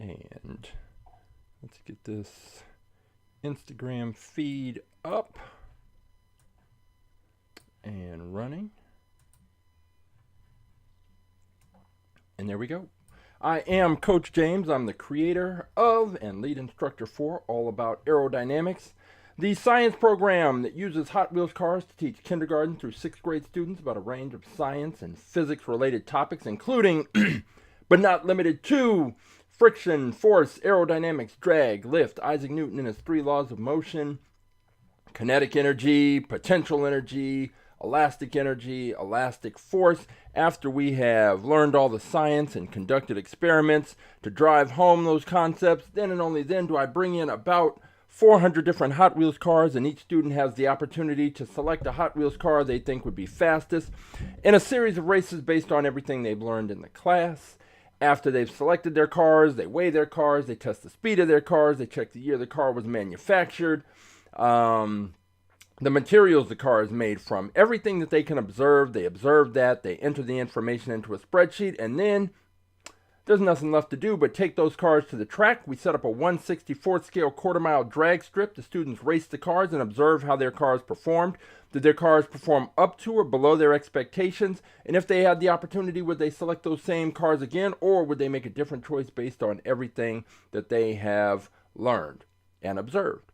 And let's get this Instagram feed up and running. And there we go. I am Coach James. I'm the creator of and lead instructor for All About Aerodynamics, the science program that uses Hot Wheels cars to teach kindergarten through 6th grade students about a range of science and physics related topics, including, but not limited to, friction, force, aerodynamics, drag, lift, Isaac Newton and his 3 laws of motion, kinetic energy, potential energy, elastic force. After we have learned all the science and conducted experiments to drive home those concepts, then and only then do I bring in about 400 different Hot Wheels cars, and each student has the opportunity to select a Hot Wheels car they think would be fastest in a series of races based on everything they've learned in the class. After they've selected their cars, they weigh their cars, they test the speed of their cars, they check the year the car was manufactured, the materials the car is made from, everything that they can observe. They observe that, they enter the information into a spreadsheet, and then there's nothing left to do but take those cars to the track. We set up a 1/64th scale quarter-mile drag strip. The students race the cars and observe how their cars performed. Did their cars perform up to or below their expectations? And if they had the opportunity, would they select those same cars again, or would they make a different choice based on everything that they have learned and observed?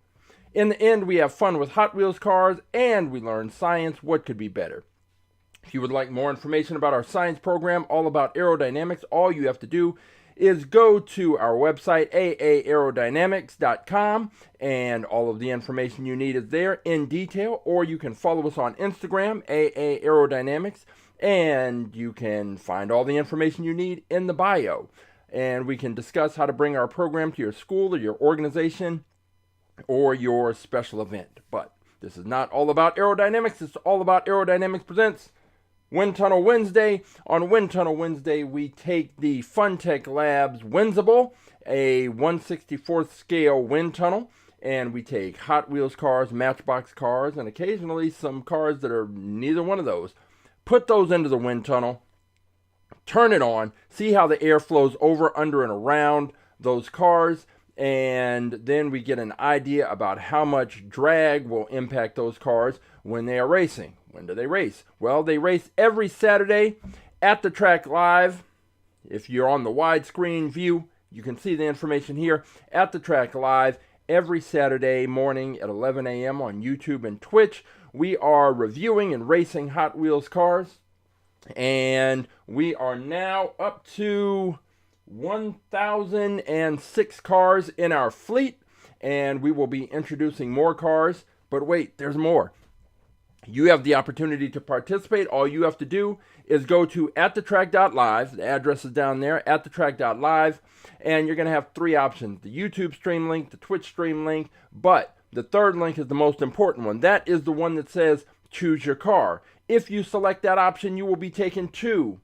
In the end, we have fun with Hot Wheels cars, and we learn science. What could be better? If you would like more information about our science program, All About Aerodynamics, all you have to do is go to our website, aerodynamics.com, and all of the information you need is there in detail. Or you can follow us on Instagram, AtTheTrack.live, and you can find all the information you need in the bio. And we can discuss how to bring our program to your school or your organization or your special event. But this is not all about aerodynamics. It's all about Aerodynamics presents Wind Tunnel Wednesday. On Wind Tunnel Wednesday, we take the Funtech Labs Windsible, a 1/64th scale wind tunnel, and we take Hot Wheels cars, Matchbox cars, and occasionally some cars that are neither one of those. Put those into the wind tunnel, turn it on, see how the air flows over, under, and around those cars, and then we get an idea about how much drag will impact those cars when they are racing. When do they race? Well, they race every Saturday at the Track Live. If you're on the widescreen view, you can see the information here at the Track Live every Saturday morning at 11 a.m. on YouTube and Twitch. We are reviewing and racing Hot Wheels cars, and we are now up to 1,006 cars in our fleet, and we will be introducing more cars. But wait, there's more. You have the opportunity to participate. All you have to do is go to AtTheTrack.live. The address is down there, AtTheTrack.live, and you're going to have 3 options: the YouTube stream link, the Twitch stream link, but the third link is the most important one. That is the one that says choose your car. If you select that option, you will be taken to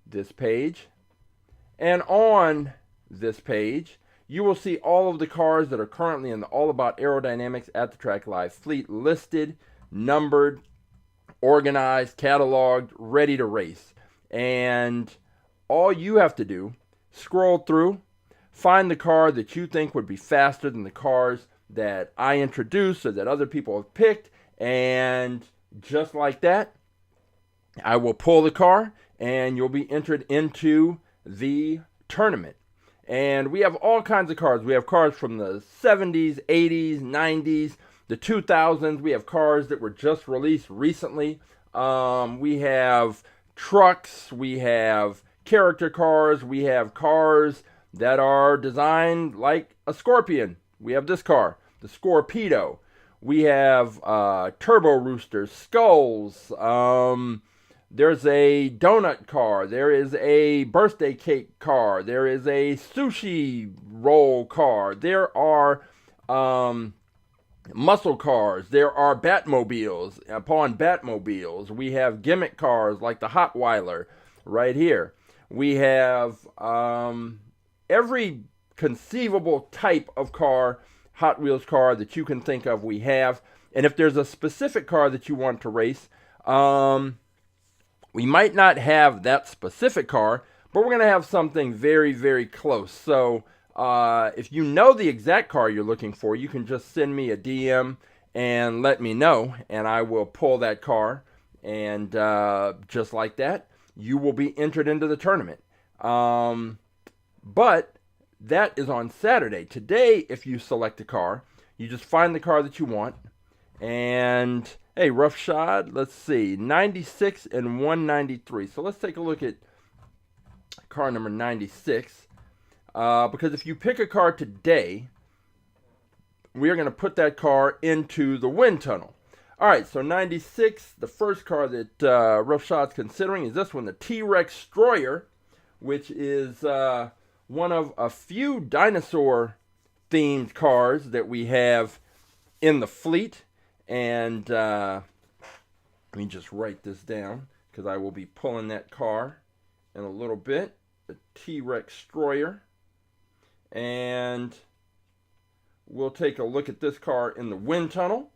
this page. And on this page, you will see all of the cars that are currently in the All About Aerodynamics at the Track Live fleet listed, numbered, organized, cataloged, ready to race. And all you have to do, scroll through, find the car that you think would be faster than the cars that I introduced or that other people have picked, and just like that, I will pull the car and you'll be entered into the tournament. And we have all kinds of cars. We have cars from the 70s, 80s, 90s, the 2000s. We have cars that were just released recently. We have trucks. We have character cars. We have cars that are designed like a Scorpion. We have this car, the Scorpedo. We have turbo roosters, skulls. There's a donut car. There is a birthday cake car. There is a sushi roll car. There are muscle cars. There are Batmobiles upon Batmobiles. We have gimmick cars like the Hotweiler right here. We have every conceivable type of car, Hot Wheels car that you can think of, we have. And if there's a specific car that you want to race, we might not have that specific car, but we're going to have something very, very close. So If you know the exact car you're looking for, you can just send me a DM and let me know, and I will pull that car, and just like that, you will be entered into the tournament. But that is on Saturday. Today, if you select a car, you just find the car that you want, and hey, roughshod, let's see, 96 and 193. So let's take a look at car number 96, because if you pick a car today, we are going to put that car into the wind tunnel. All right, so 96, the first car that Roughshod's considering is this one, the Trextroyer, which is one of a few dinosaur-themed cars that we have in the fleet. And let me just write this down, because I will be pulling that car in a little bit, the Trextroyer. And we'll take a look at this car in the wind tunnel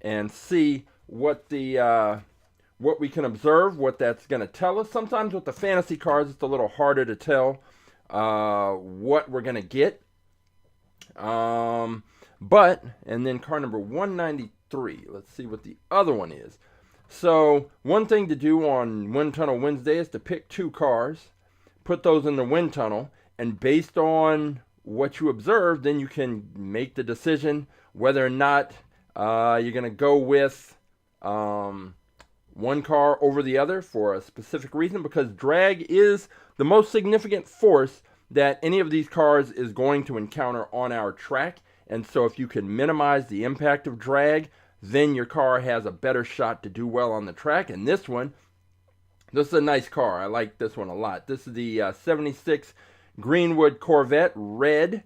and see what what we can observe, what that's going to tell us. Sometimes with the fantasy cars, it's a little harder to tell what we're going to get. And then car number 193. Let's see what the other one is. So one thing to do on Wind Tunnel Wednesday is to pick two cars, put those in the wind tunnel, and based on what you observe, then you can make the decision whether or not you're going to go with one car over the other for a specific reason, because drag is the most significant force that any of these cars is going to encounter on our track. And so if you can minimize the impact of drag, then your car has a better shot to do well on the track. And this is a nice car. I like this one a lot. This is the 76 Greenwood Corvette Red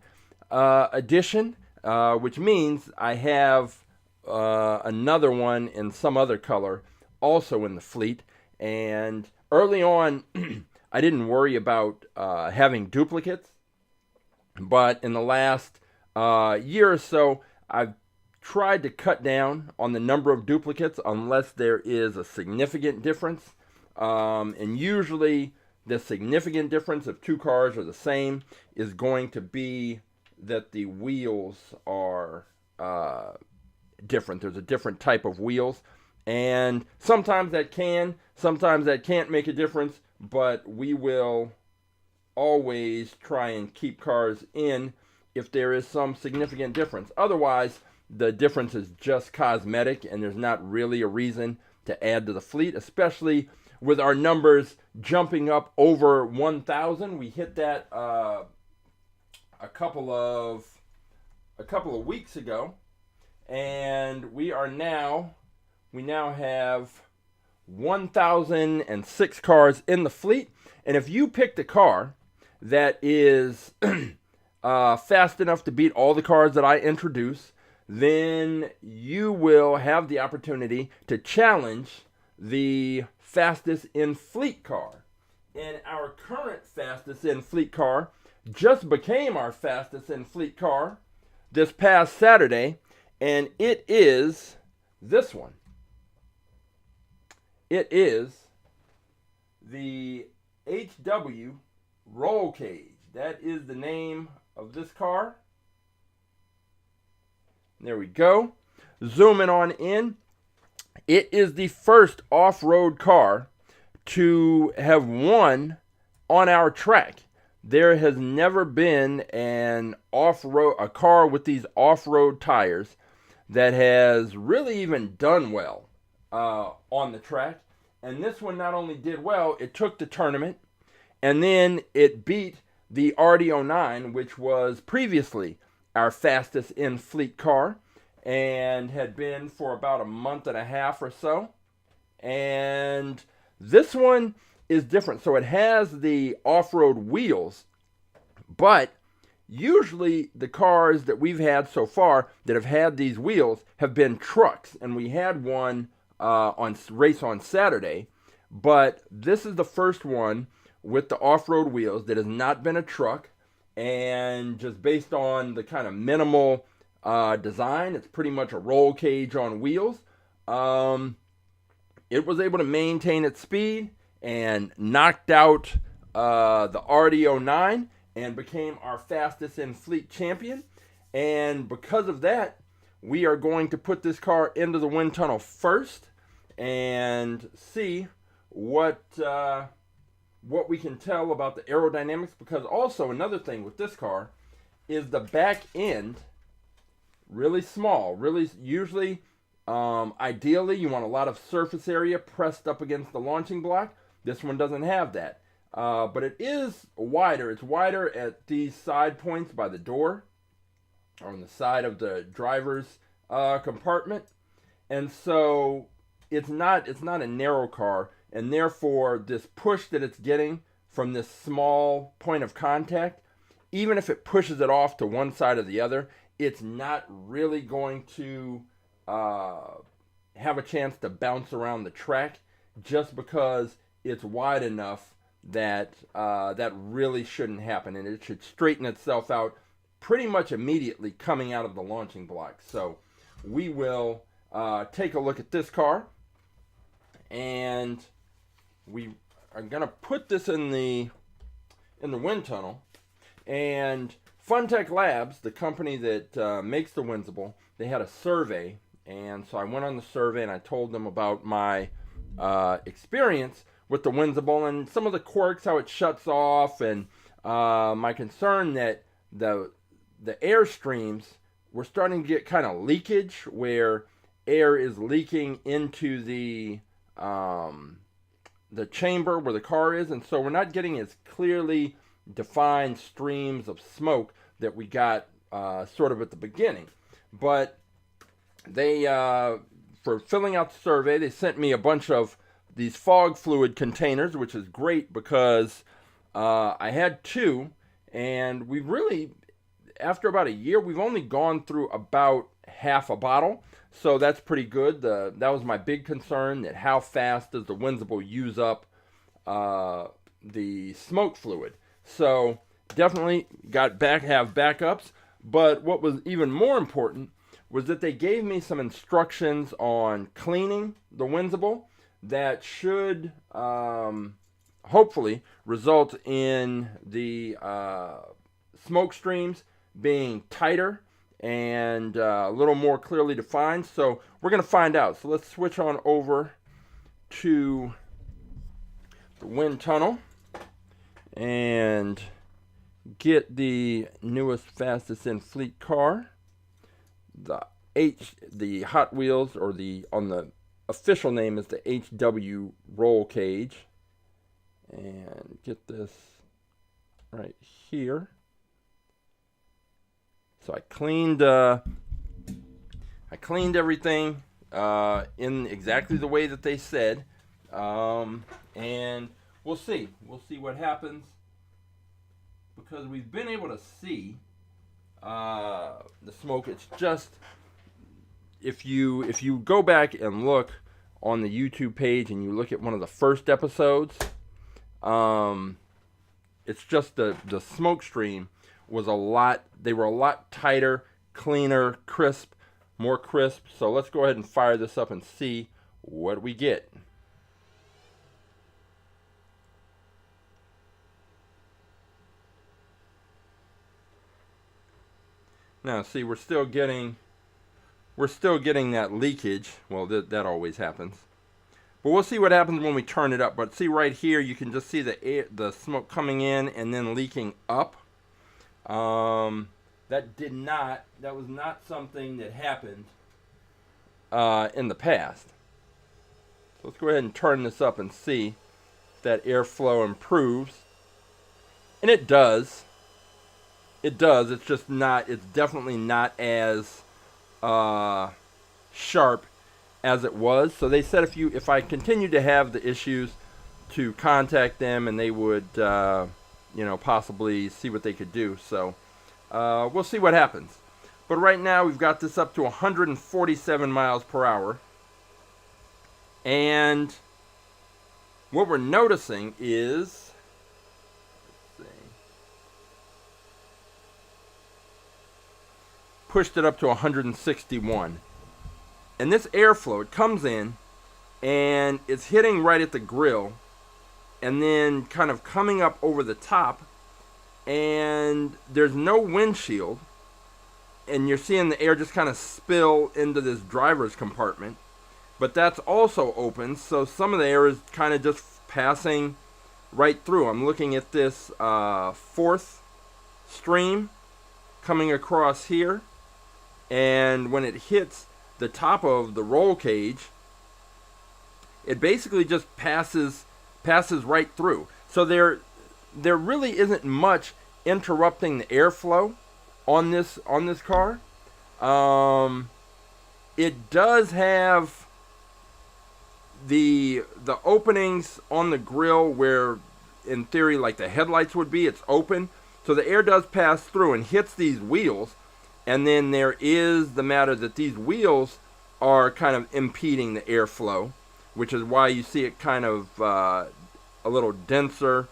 edition, which means I have another one in some other color also in the fleet. And early on, I didn't worry about having duplicates, but in the last year or so, I've tried to cut down on the number of duplicates unless there is a significant difference. And usually the significant difference if two cars are the same is going to be that the wheels are different. There's a different type of wheels. And sometimes that can, sometimes that can't make a difference, but we will always try and keep cars in if there is some significant difference. Otherwise, the difference is just cosmetic, and there's not really a reason to add to the fleet, especially with our numbers jumping up over 1,000. We hit that a couple of weeks ago, and we now have 1,006 cars in the fleet. And if you picked a car that is fast enough to beat all the cars that I introduce, then you will have the opportunity to challenge the fastest in fleet car. And our current fastest in fleet car just became our fastest in fleet car this past Saturday, and it is this one. It is the HW Roll Cage. That is the name of this car. There we go. Zooming on in. It is the first off-road car to have won on our track. There has never been a car with these off-road tires that has really even done well on the track. And this one not only did well, it took the tournament, and then it beat the RD09, which was previously our fastest in fleet car and had been for about a month and a half or so. And this one is different. So it has the off-road wheels, but usually the cars that we've had so far that have had these wheels have been trucks, and we had one race on Saturday, but this is the first one with the off-road wheels that has not been a truck. And just based on the kind of minimal design, it's pretty much a roll cage on wheels. It was able to maintain its speed and knocked out the RD09, and became our fastest in fleet champion. And because of that, we are going to put this car into the wind tunnel first and see what we can tell about the aerodynamics. Because also another thing with this car is the back end really small. Really, usually, ideally, you want a lot of surface area pressed up against the launching block. This one doesn't have that. But it is wider. It's wider at these side points by the door, on the side of the driver's compartment. And so it's not a narrow car, and therefore this push that it's getting from this small point of contact, even if it pushes it off to one side or the other, it's not really going to have a chance to bounce around the track, just because it's wide enough that that really shouldn't happen, and it should straighten itself out pretty much immediately coming out of the launching block. So we will take a look at this car, and we are going to put this in the wind tunnel. And Funtech Labs, the company that makes the Windsible, they had a survey, and so I went on the survey and I told them about my experience with the Windsible and some of the quirks, how it shuts off, and my concern that the air streams were starting to get kind of leakage, where air is leaking into the chamber where the car is, and so we're not getting as clearly defined streams of smoke that we got sort of at the beginning. But they, for filling out the survey, they sent me a bunch of these fog fluid containers, which is great because I had two, and we really, after about a year, we've only gone through about half a bottle, so that's pretty good. That was my big concern, that how fast does the Windsible use up the smoke fluid. So definitely have backups, but what was even more important was that they gave me some instructions on cleaning the Windsible that should hopefully result in the smoke streams being tighter and a little more clearly defined. So we're going to find out. So let's switch on over to the wind tunnel and get the newest, fastest in fleet car, the Hot Wheels, or on the official name is the HW roll cage, and get this right here. So I cleaned everything in exactly the way that they said, and we'll see what happens, because we've been able to see the smoke. It's just, if you go back and look on the YouTube page and you look at one of the first episodes, it's just the smoke stream was they were a lot tighter, cleaner, more crisp. So let's go ahead and fire this up and see what we get. Now, see, we're still getting that leakage. Well, that always happens. But we'll see what happens when we turn it up. But see right here, you can just see the smoke coming in and then leaking up. That was not something that happened in the past. So let's go ahead and turn this up and see if that airflow improves. And it does. It does. It's just not. It's definitely not as sharp as it was. So they said if I continued to have the issues, to contact them, and they would possibly see what they could do. So we'll see what happens. But right now we've got this up to 147 miles per hour, and what we're noticing is, pushed it up to 161, and this airflow, it comes in and it's hitting right at the grill and then kind of coming up over the top, and there's no windshield, and you're seeing the air just kind of spill into this driver's compartment, but that's also open, so some of the air is kind of just passing right through. I'm looking at this fourth stream coming across here, and when it hits the top of the roll cage, it basically just passes right through. So there really isn't much interrupting the airflow on this car. It does have the openings on the grill where, in theory, like the headlights would be. It's open, so the air does pass through and hits these wheels. And then there is the matter that these wheels are kind of impeding the airflow, which is why you see it kind of a little denser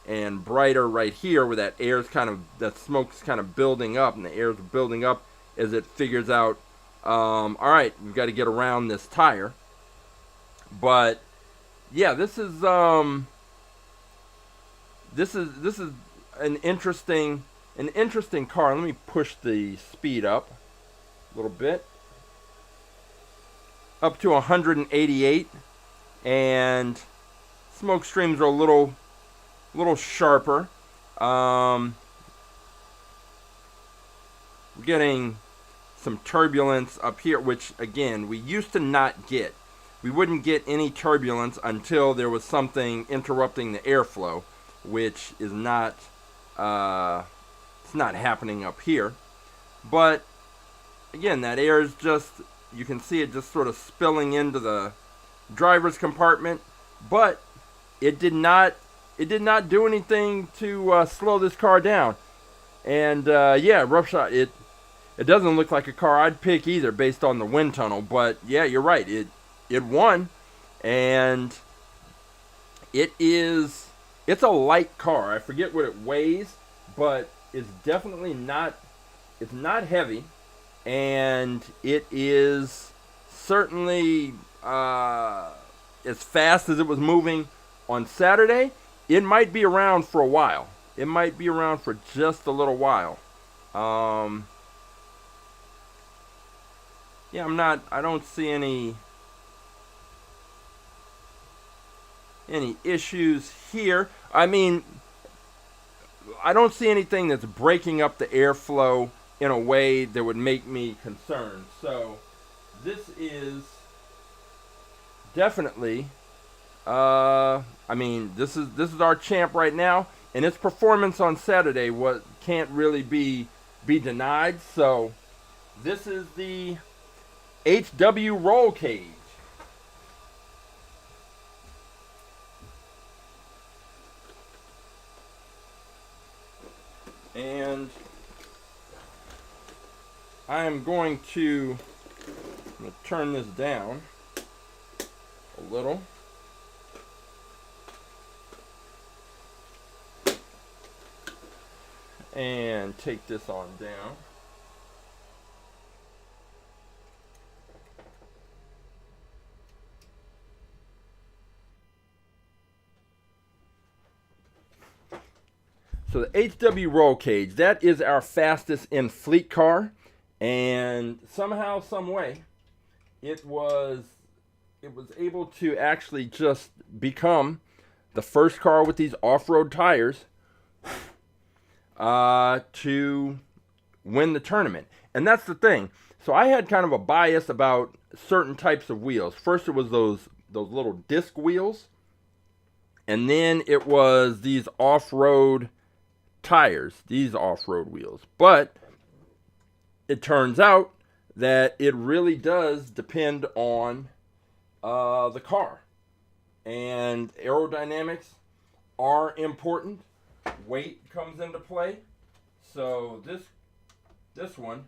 and brighter right here, where that smoke's kind of building up, and the air's building up as it figures out, all right, we've got to get around this tire. But yeah, this is an interesting car. Let me push the speed up a little bit, up to 188, and smoke streams are a little sharper. We're getting some turbulence up here, which again we used to not get. We wouldn't get any turbulence until there was something interrupting the airflow, which is not it's not happening up here. But again, that air is just, you can see it just sort of spilling into the driver's compartment, but it did not do anything to slow this car down. And yeah, rough shot. It doesn't look like a car I'd pick either, based on the wind tunnel. But yeah, you're right. It won, and it's a light car. I forget what it weighs, but it's definitely not. It's not heavy, and it is certainly as fast as it was moving on Saturday. It might be around for a while. It might be around for just a little while. Yeah, I don't see any issues here. I mean, I don't see anything that's breaking up the airflow in a way that would make me concerned. So this is definitely, I mean, this is our champ right now, and its performance on Saturday can't really be denied. So this is the HW roll cage. And I'm going to turn this down a little. And take this on down. So the HW roll cage, that is our fastest in fleet car, and somehow, some way, it was able to actually just become the first car with these off-road tires to win the tournament. And that's the thing. So I had kind of a bias about certain types of wheels. First, it was those little disc wheels, and then it was these off-road tires, these off-road wheels. But it turns out that it really does depend on the car, and aerodynamics are important. Weight comes into play. So this one,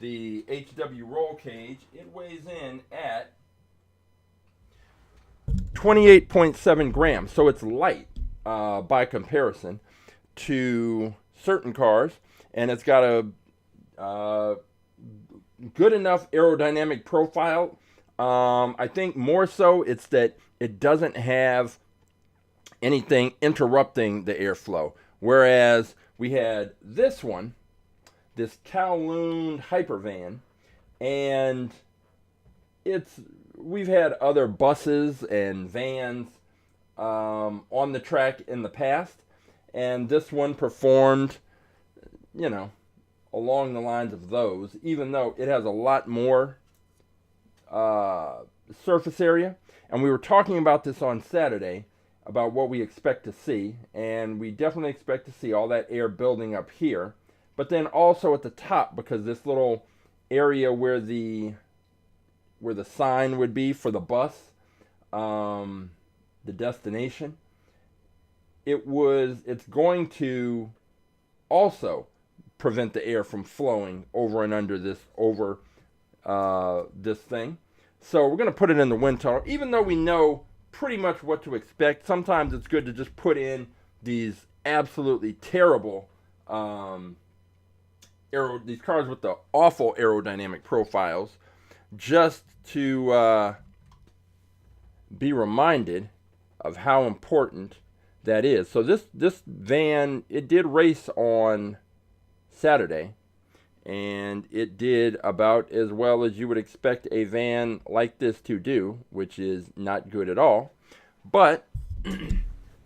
the HW roll cage, it weighs in at 28.7 grams. So it's light by comparison to certain cars, and it's got a good enough aerodynamic profile. I think more so it's that it doesn't have anything interrupting the airflow. Whereas We had this one, this Kowloon'd Hypervan, and we've had other buses and vans on the track in the past, and this one performed, along the lines of those, even though it has a lot more surface area. And we were talking about this on Saturday, about what we expect to see, and we definitely expect to see all that air building up here, but then also at the top, because this little area where the sign would be for the bus, the destination, it's going to also prevent the air from flowing over and under this thing. So we're going to put it in the wind tunnel, even though we know pretty much what to expect. Sometimes it's good to just put in these absolutely terrible these cars with the awful aerodynamic profiles, just to be reminded of how important that is. So this van, it did race on Saturday, and it did about as well as you would expect a van like this to do, which is not good at all. But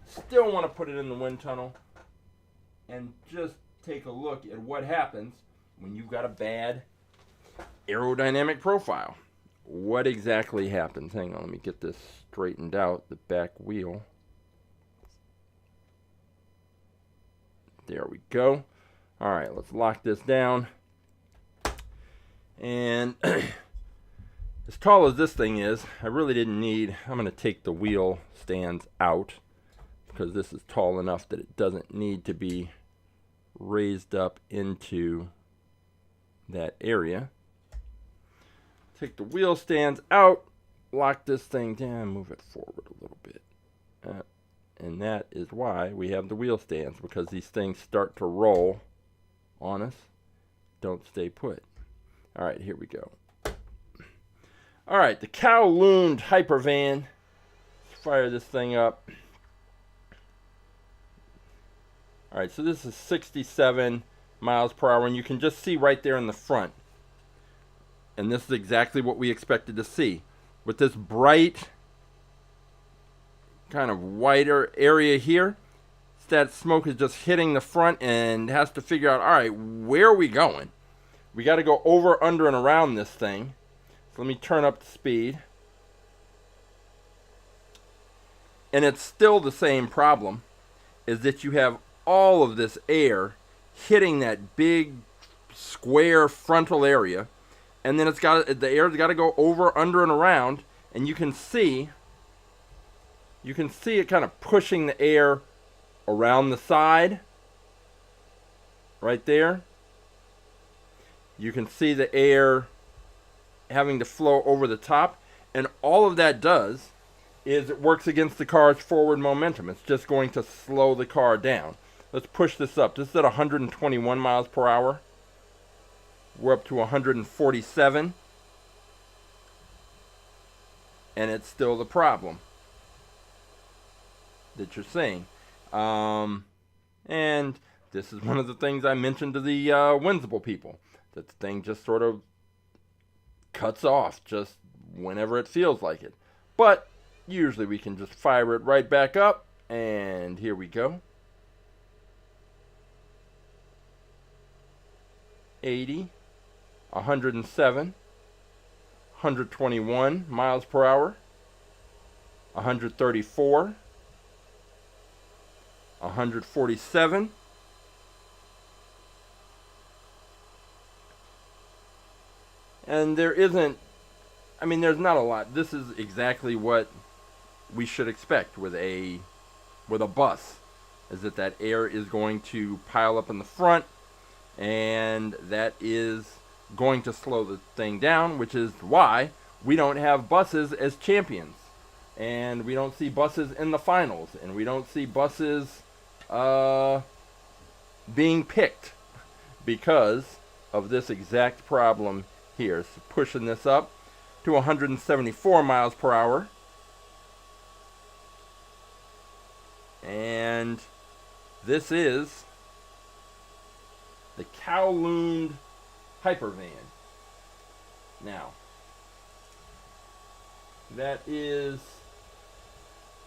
still want to put it in the wind tunnel and just take a look at what happens when you've got a bad aerodynamic profile. What exactly happens? Hang on, let me get this straightened out. The back wheel. There we go. All right, let's lock this down. And as tall as this thing is, I really didn't need, I'm going to take the wheel stands out because this is tall enough that it doesn't need to be raised up into that area. Take the wheel stands out, lock this thing down, move it forward a little bit. And that is why we have the wheel stands, because these things start to roll on us, don't stay put. All right, here we go. All right, the Kowloon'd Hypervan. Let's fire this thing up. All right, so this is 67 miles per hour, and you can just see right there in the front. And this is exactly what we expected to see. With this bright, kind of whiter area here, that smoke is just hitting the front and has to figure out, all right, where are we going? We got to go over, under, and around this thing. So let me turn up the speed. And it's still the same problem, is that you have all of this air hitting that big square frontal area, and then the air's got to go over, under, and around, and you can see it kind of pushing the air around the side, right there. You can see the air having to flow over the top, and all of that does is it works against the car's forward momentum. It's just going to slow the car down. Let's push this up. This is at 121 miles per hour. We're up to 147, and it's still the problem that you're seeing. And this is one of the things I mentioned to the Windsible people, that the thing just sort of cuts off just whenever it feels like it. But usually we can just fire it right back up, and here we go. 80, 107, 121 miles per hour, 134, 147, and there's not a lot. This is exactly what we should expect with a bus, is that air is going to pile up in the front, and that is going to slow the thing down, which is why we don't have buses as champions, and we don't see buses in the finals, and we don't see buses being picked because of this exact problem here. So pushing this up to 174 miles per hour, and this is the Kowloon'd Hypervan. Now, that is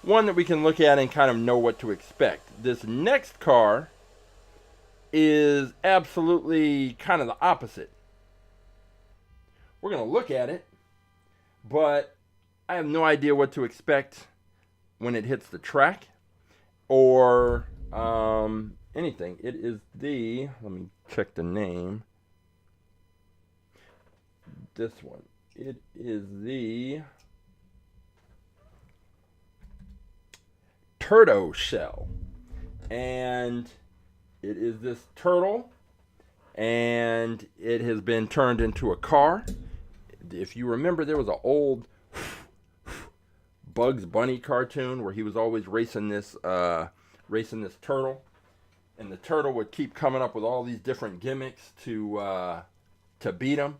one that we can look at and kind of know what to expect. This next car is absolutely kind of the opposite. We're going to look at it, but I have no idea what to expect when it hits the track or anything. It is the, let me check the name. This one. It is the Turtoshell. And it is this turtle, and it has been turned into a car. If you remember, there was an old Bugs Bunny cartoon where he was always racing this turtle, and the turtle would keep coming up with all these different gimmicks to beat him.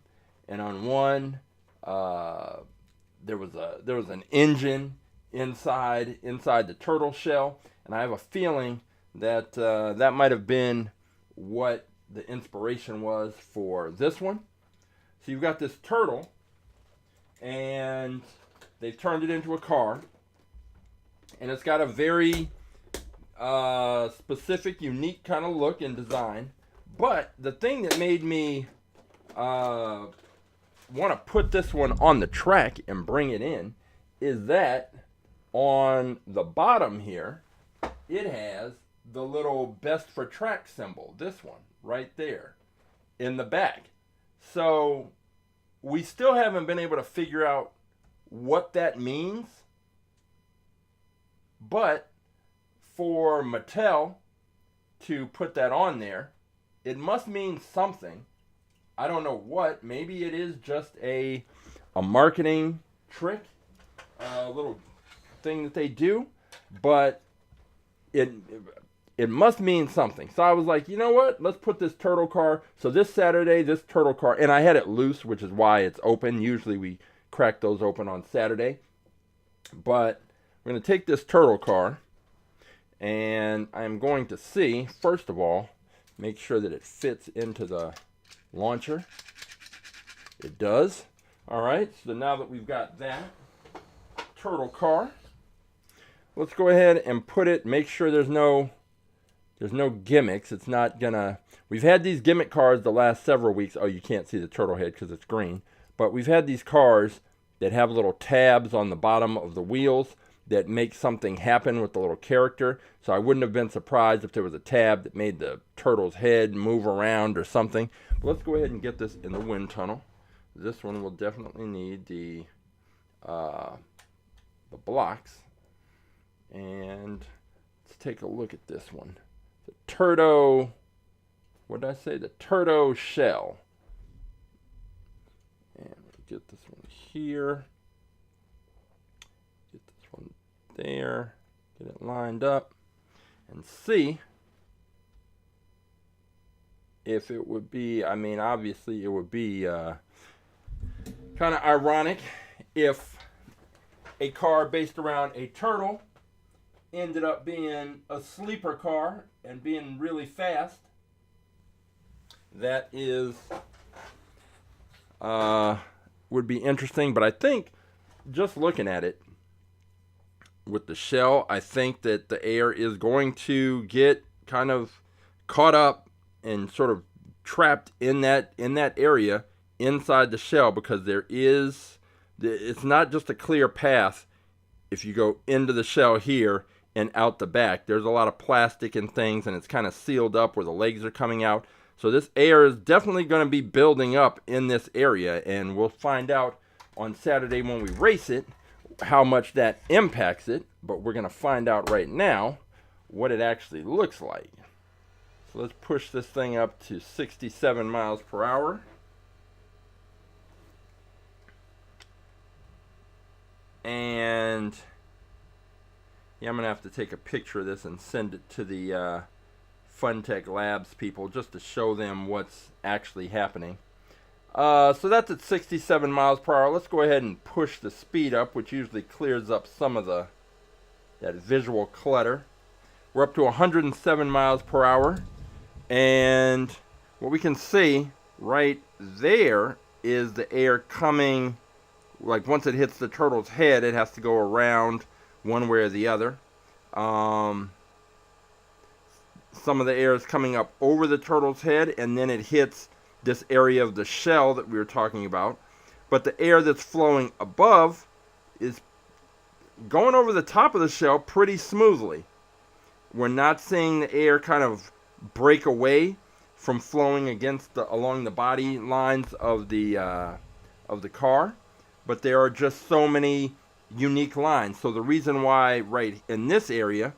And on one, there was an engine inside the turtle shell, and I have a feeling that that might have been what the inspiration was for this one. So you've got this turtle, and they've turned it into a car, and it's got a very specific, unique kind of look and design. But the thing that made me want to put this one on the track and bring it in is that on the bottom here, it has the little best for track symbol, this one right there in the back. So we still haven't been able to figure out what that means, but for Mattel to put that on there, it must mean something. I don't know what. Maybe it is just a marketing trick, a little thing that they do, but it must mean something. So I was like, you know what? Let's put this turtle car. So this Saturday, this turtle car, and I had it loose, which is why it's open. Usually we crack those open on Saturday. But we're going to take this turtle car, and I'm going to see, first of all, make sure that it fits into the launcher. It does. All right, so now that we've got that turtle car, let's go ahead and put it, make sure there's no gimmicks. It's not gonna, we've had these gimmick cars the last several weeks. Oh, you can't see the turtle head because it's green. But we've had these cars that have little tabs on the bottom of the wheels that make something happen with the little character. So I wouldn't have been surprised if there was a tab that made the turtle's head move around or something. But let's go ahead and get this in the wind tunnel. This one will definitely need the blocks. And let's take a look at this one. The what did I say? The Turtoshell. And we'll get this one here. Get this one there. Get it lined up. And see if it would be, I mean, obviously it would be kind of ironic if a car based around a turtle ended up being a sleeper car and being really fast. That is would be interesting, but I think just looking at it with the shell, I think that the air is going to get kind of caught up and sort of trapped in that area inside the shell, because it's not just a clear path if you go into the shell here and out the back. There's a lot of plastic and things, and it's kind of sealed up where the legs are coming out. So this air is definitely going to be building up in this area, and we'll find out on Saturday when we race it how much that impacts it. But we're going to find out right now what it actually looks like. So let's push this thing up to 67 miles per hour. And yeah, I'm going to have to take a picture of this and send it to the Funtech Labs people just to show them what's actually happening. So that's at 67 miles per hour. Let's go ahead and push the speed up, which usually clears up some of that visual clutter. We're up to 107 miles per hour. And what we can see right there is the air coming, like once it hits the turtle's head, it has to go around one way or the other. Some of the air is coming up over the turtle's head, and then it hits this area of the shell that we were talking about. But the air that's flowing above is going over the top of the shell pretty smoothly. We're not seeing the air kind of break away from flowing along the body lines of the car, but there are just so many unique lines. So the reason why right in this area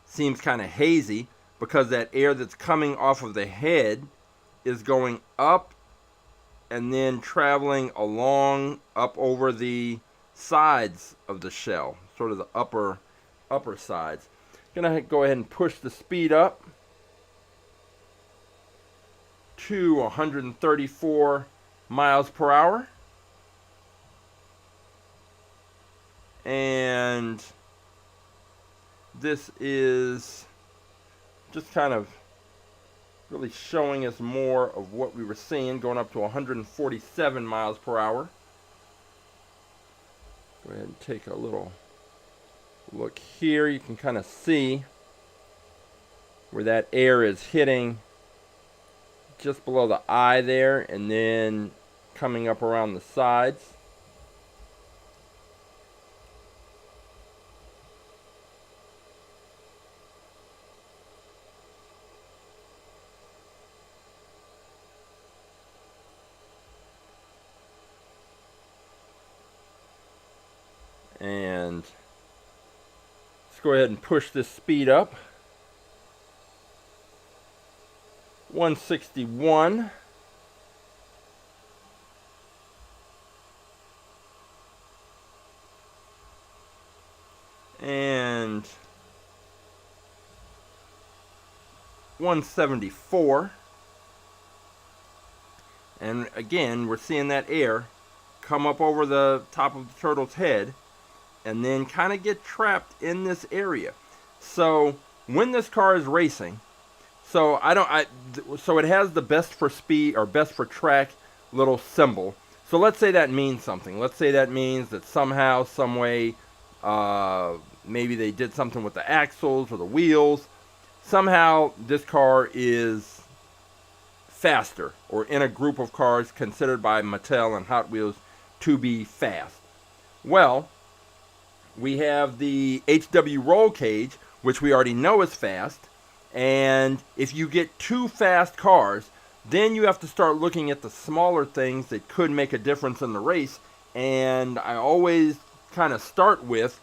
seems kind of hazy, because that air that's coming off of the head is going up and then traveling along up over the sides of the shell, sort of the upper sides. Gonna go ahead and push the speed up to 134 miles per hour, and this is just kind of really showing us more of what we were seeing, going up to 147 miles per hour. Go ahead and take a little look here. You can kind of see where that air is hitting just below the eye there, and then coming up around the sides. And let's go ahead and push this speed up. 161. And 174. And again, we're seeing that air come up over the top of the turtle's head and then kind of get trapped in this area. So when this car is racing, so it has the best for speed or best for track little symbol. So let's say that means something. Let's say that means that somehow, some way, maybe they did something with the axles or the wheels. Somehow this car is faster, or in a group of cars considered by Mattel and Hot Wheels to be fast. Well, we have the HW roll cage, which we already know is fast. And if you get two fast cars, then you have to start looking at the smaller things that could make a difference in the race. And I always kind of start with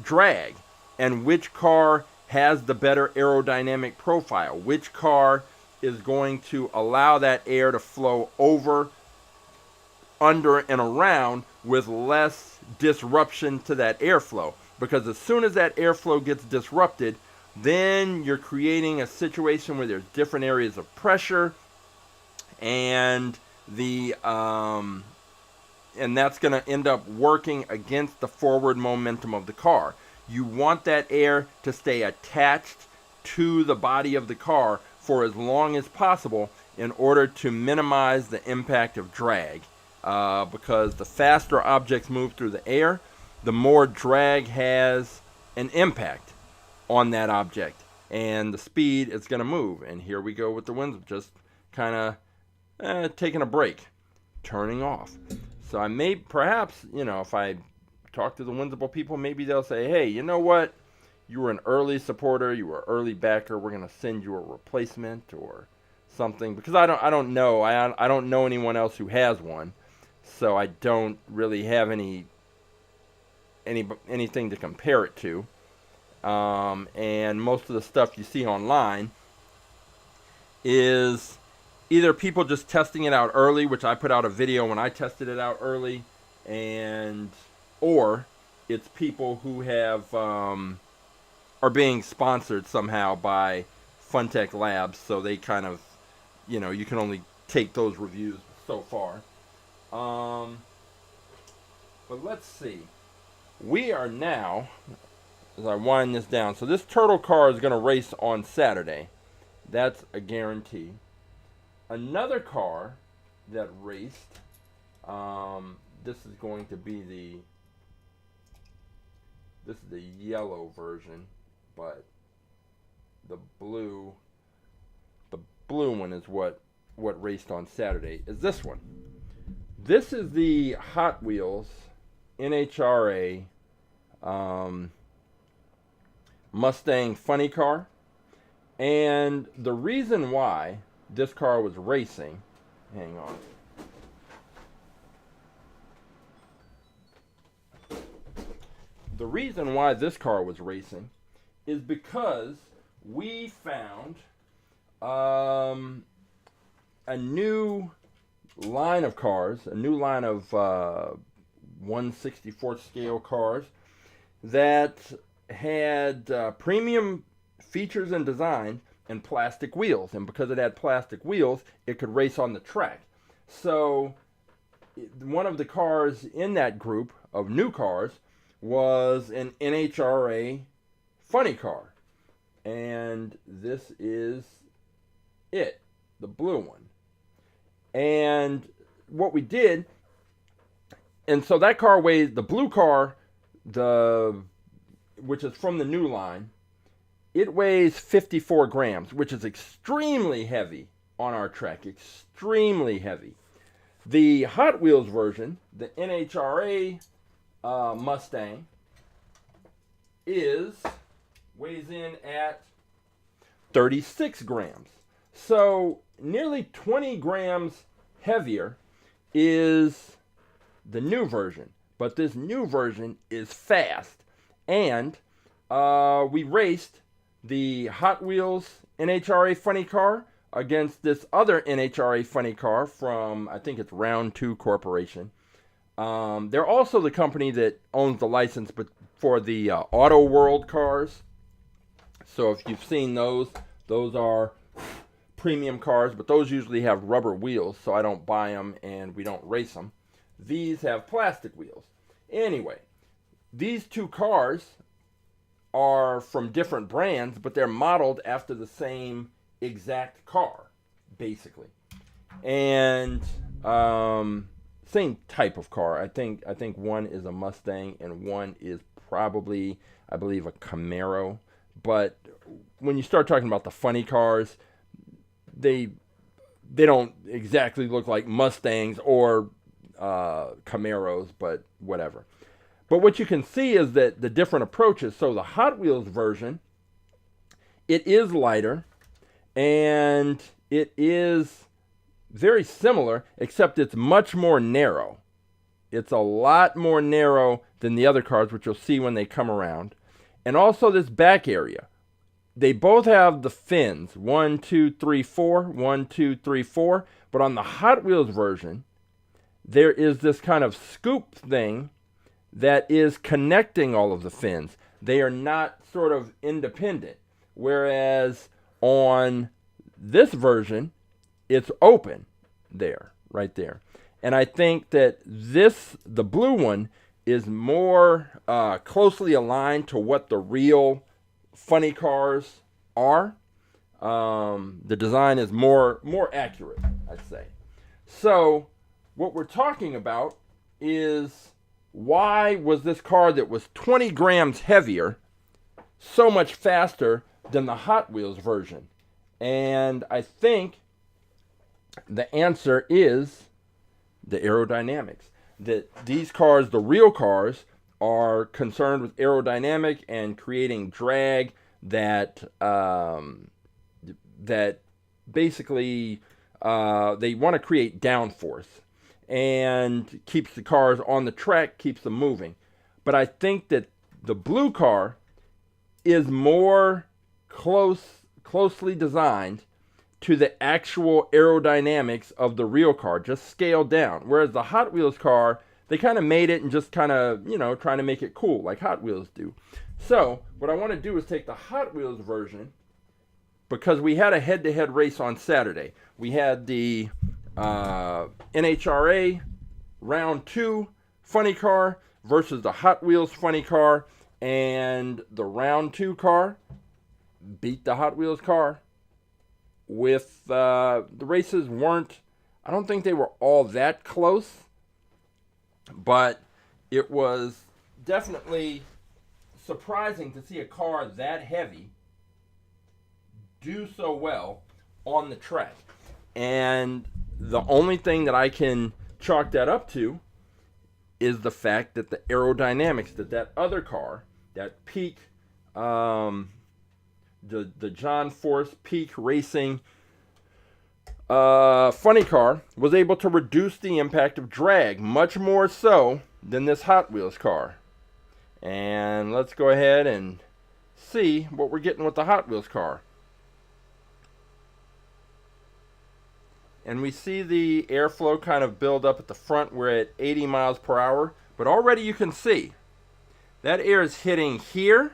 drag and which car has the better aerodynamic profile, which car is going to allow that air to flow over, under, and around with less disruption to that airflow. Because as soon as that airflow gets disrupted, then you're creating a situation where there's different areas of pressure, and and that's going to end up working against the forward momentum of the car. You want that air to stay attached to the body of the car for as long as possible in order to minimize the impact of drag. Because the faster objects move through the air, the more drag has an impact on that object, and the speed it's going to move. And here we go with the winds just kind of taking a break, turning off. So I may, perhaps, if I talk to the Windsible people, maybe they'll say, hey, you know what, you were an early supporter, you were an early backer, we're going to send you a replacement or something. Because I don't know, I don't know anyone else who has one, so I don't really have anything to compare it to. And most of the stuff you see online is either people just testing it out early, which I put out a video when I tested it out early, or it's people who have are being sponsored somehow by Funtech Labs, so they kind of, you can only take those reviews so far. But let's see. We are now, as I wind this down, so this turtle car is going to race on Saturday. That's a guarantee. another car that raced. This is going to be this is the yellow version, but the blue one is what raced on Saturday, is this one. This is the Hot Wheels NHRA Mustang funny car. And the reason why this car was racing, hang on. The reason why this car was racing is because we found a new line of cars, a new line of 1/64 scale cars that had premium features and design and plastic wheels. And because it had plastic wheels, it could race on the track. So one of the cars in that group of new cars was an NHRA funny car. And this is it, the blue one. And what we did, and so that car weighs, the blue car, which is from the new line, it weighs 54 grams, which is extremely heavy on our track, extremely heavy. The Hot Wheels version, the NHRA Mustang, weighs in at 36 grams. So nearly 20 grams heavier is the new version. But this new version is fast. And we raced the Hot Wheels NHRA funny car against this other NHRA funny car from, I think it's Round 2 Corporation. They're also the company that owns the license for the Auto World cars. So if you've seen those are premium cars, but those usually have rubber wheels, so I don't buy them and we don't race them. These have plastic wheels. Anyway, these two cars are from different brands, but they're modeled after the same exact car, basically. And same type of car. I think one is a Mustang and one is probably, I believe, a Camaro. But when you start talking about the funny cars, they don't exactly look like Mustangs or Camaros, but whatever. But what you can see is that the different approaches. So the Hot Wheels version, it is lighter and it is very similar, except it's much more narrow. It's a lot more narrow than the other cars, which you'll see when they come around. And also this back area. They both have the fins, 1, 2, 3, 4, 1, 2, 3, 4. But on the Hot Wheels version, there is this kind of scoop thing that is connecting all of the fins. They are not sort of independent. Whereas on this version, it's open there, right there. And I think that the blue one, is more closely aligned to what the real funny cars are. The design is more accurate, I'd say. So what we're talking about is, why was this car that was 20 grams heavier so much faster than the Hot Wheels version? And I think the answer is the aerodynamics. That these cars, the real cars, are concerned with aerodynamic and creating drag that basically they want to create downforce and keeps the cars on the track, keeps them moving. But I think that the blue car is more closely designed to the actual aerodynamics of the real car, just scaled down. Whereas the Hot Wheels car, they kind of made it and just kind of, trying to make it cool like Hot Wheels do. So what I want to do is take the Hot Wheels version, because we had a head-to-head race on Saturday. We had the NHRA Round 2 funny car versus the Hot Wheels funny car, and the Round 2 car beat the Hot Wheels car with the races weren't, I don't think they were all that close, but it was definitely surprising to see a car that heavy do so well on the track. And the only thing that I can chalk that up to is the fact that the aerodynamics that other car, that Peak, the John Force Peak Racing funny car, was able to reduce the impact of drag much more so than this Hot Wheels car. And let's go ahead and see what we're getting with the Hot Wheels car. And we see the airflow kind of build up at the front. We're at 80 miles per hour. But already you can see that air is hitting here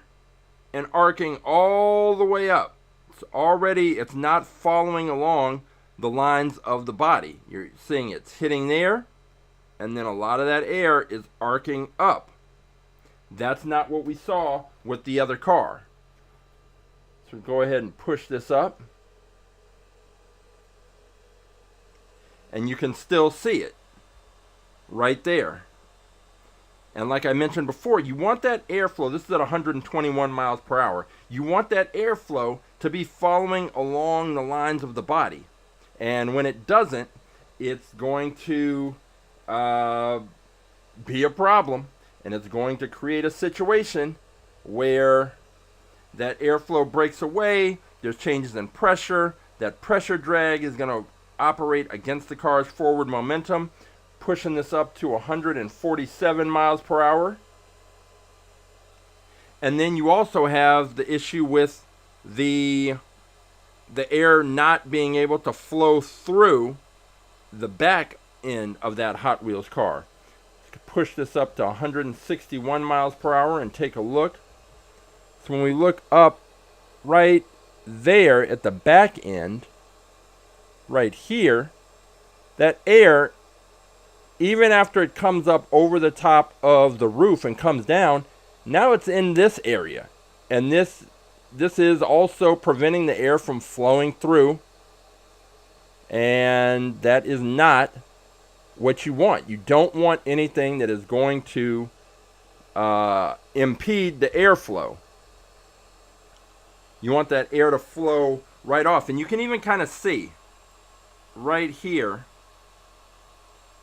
and arcing all the way up. It's not following along the lines of the body. You're seeing it's hitting there, and then a lot of that air is arcing up. That's not what we saw with the other car. So go ahead and push this up. And you can still see it right there. And like I mentioned before, you want that airflow, this is at 121 miles per hour, you want that airflow to be following along the lines of the body. And when it doesn't, it's going to be a problem, and it's going to create a situation where that airflow breaks away, there's changes in pressure, that pressure drag is going to operate against the car's forward momentum, pushing this up to 147 miles per hour. And then you also have the issue with the air not being able to flow through the back end of that Hot Wheels car. Push this up to 161 miles per hour and take a look. So when we look up right there at the back end, right here, that air, even after it comes up over the top of the roof and comes down, now it's in this area. And this is also preventing the air from flowing through. And that is not what you want. You don't want anything that is going to impede the airflow. You want that air to flow right off. And you can even kind of see right here.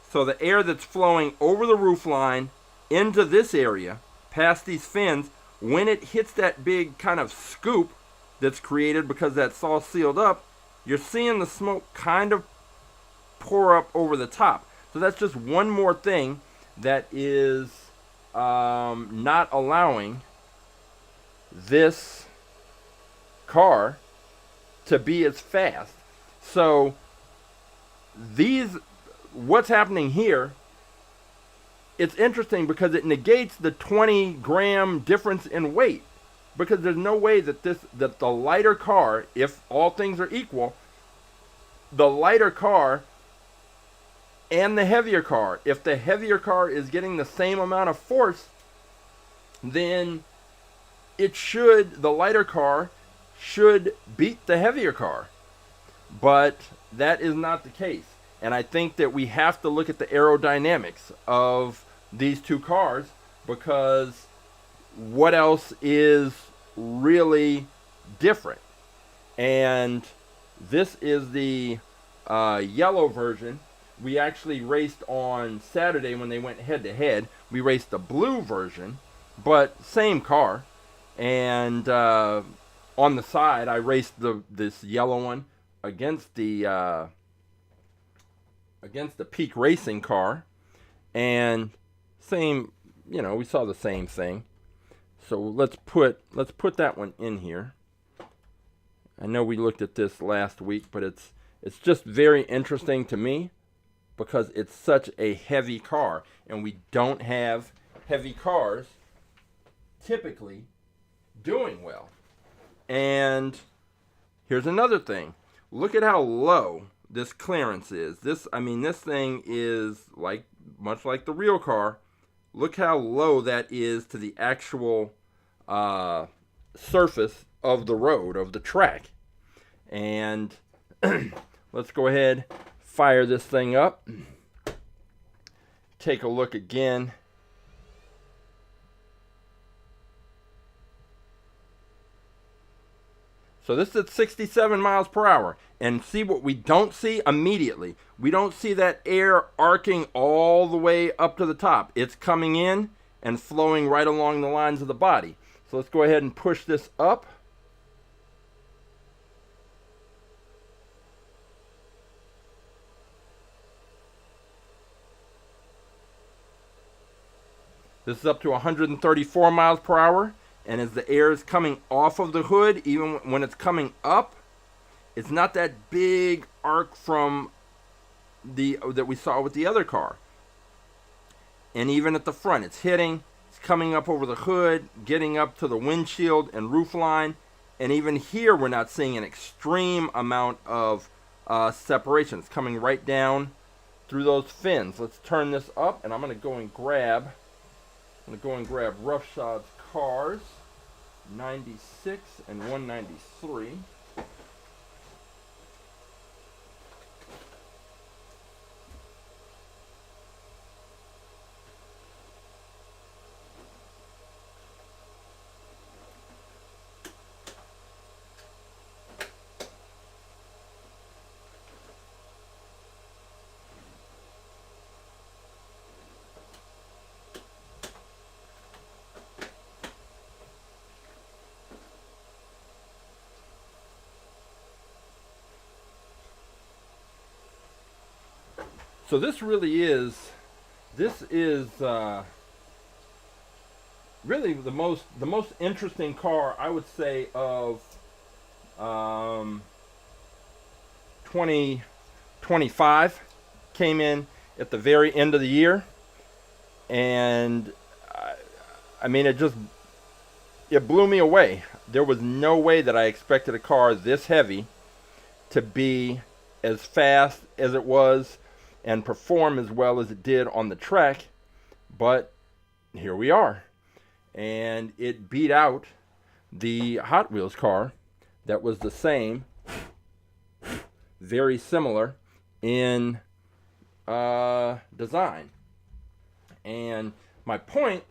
So the air that's flowing over the roof line into this area, past these fins, when it hits that big kind of scoop that's created because that's all sealed up, you're seeing the smoke kind of pour up over the top. So that's just one more thing that is not allowing this car to be as fast. So what's happening here, it's interesting because it negates the 20-gram difference in weight, because there's no way that the lighter car, if all things are equal, the lighter car and the heavier car, if the heavier car is getting the same amount of force, then the lighter car should beat the heavier car. But that is not the case. And I think that we have to look at the aerodynamics of these two cars, because what else is really different? And this is the yellow version. We actually raced on Saturday when they went head-to-head. We raced the blue version, but same car. And on the side, I raced this yellow one against the Peak Racing car, and same, we saw the same thing. So let's put that one in here. I know we looked at this last week, but it's just very interesting to me because it's such a heavy car, and we don't have heavy cars typically doing well. And here's another thing. Look at how low this clearance is. This thing is much like the real car. Look how low that is to the actual surface of the road, of the track. And let's go ahead, fire this thing up, take a look again. So this is at 67 miles per hour. And see what we don't see immediately. We don't see that air arcing all the way up to the top. It's coming in and flowing right along the lines of the body. So let's go ahead and push this up. This is up to 134 miles per hour. And as the air is coming off of the hood, even when it's coming up, it's not that big arc from that we saw with the other car. And even at the front, it's coming up over the hood, getting up to the windshield and roof line. And even here, we're not seeing an extreme amount of separation. It's coming right down through those fins. Let's turn this up, and I'm going to go and grab Roughshod's cars, 96 and 193. So this is really the most interesting car, I would say, of 2025. Came in at the very end of the year, and I mean, it blew me away. There was no way that I expected a car this heavy to be as fast as it was and perform as well as it did on the track, but here we are. And it beat out the Hot Wheels car that was the same, very similar in design. And my point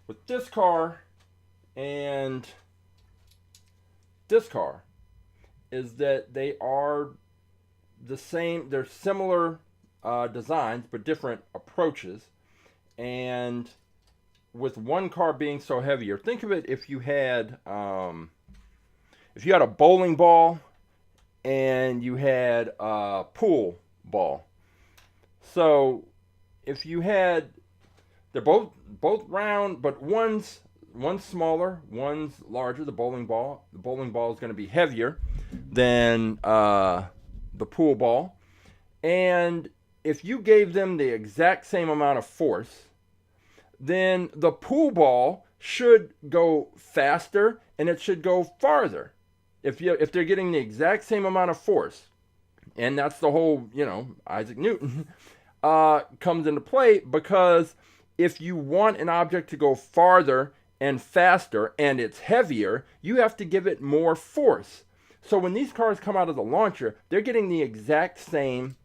with this car and this car is that they are the same, they're similar designs, but different approaches. And with one car being so heavier, think of it if you had a bowling ball and you had a pool ball. So if you had, they're both round, but one's smaller, one's larger. The bowling ball is going to be heavier than the pool ball. And if you gave them the exact same amount of force, then the pool ball should go faster and it should go farther. If they're getting the exact same amount of force, and that's the whole, Isaac Newton comes into play, because if you want an object to go farther and faster and it's heavier, you have to give it more force. So when these cars come out of the launcher, they're getting the exact same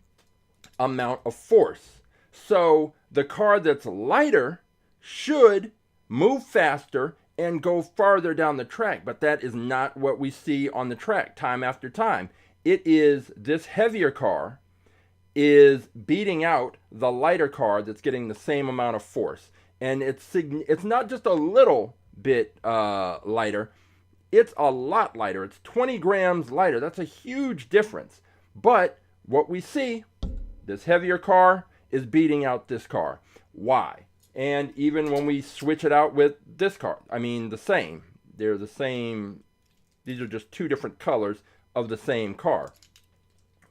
amount of force. So the car that's lighter should move faster and go farther down the track, but that is not what we see on the track time after time. It is this heavier car is beating out the lighter car that's getting the same amount of force. And it's not just a little bit lighter, it's a lot lighter. It's 20 grams lighter. That's a huge difference. But what we see, this heavier car is beating out this car. Why? And even when we switch it out with this car, I mean, the same. They're the same. These are just two different colors of the same car.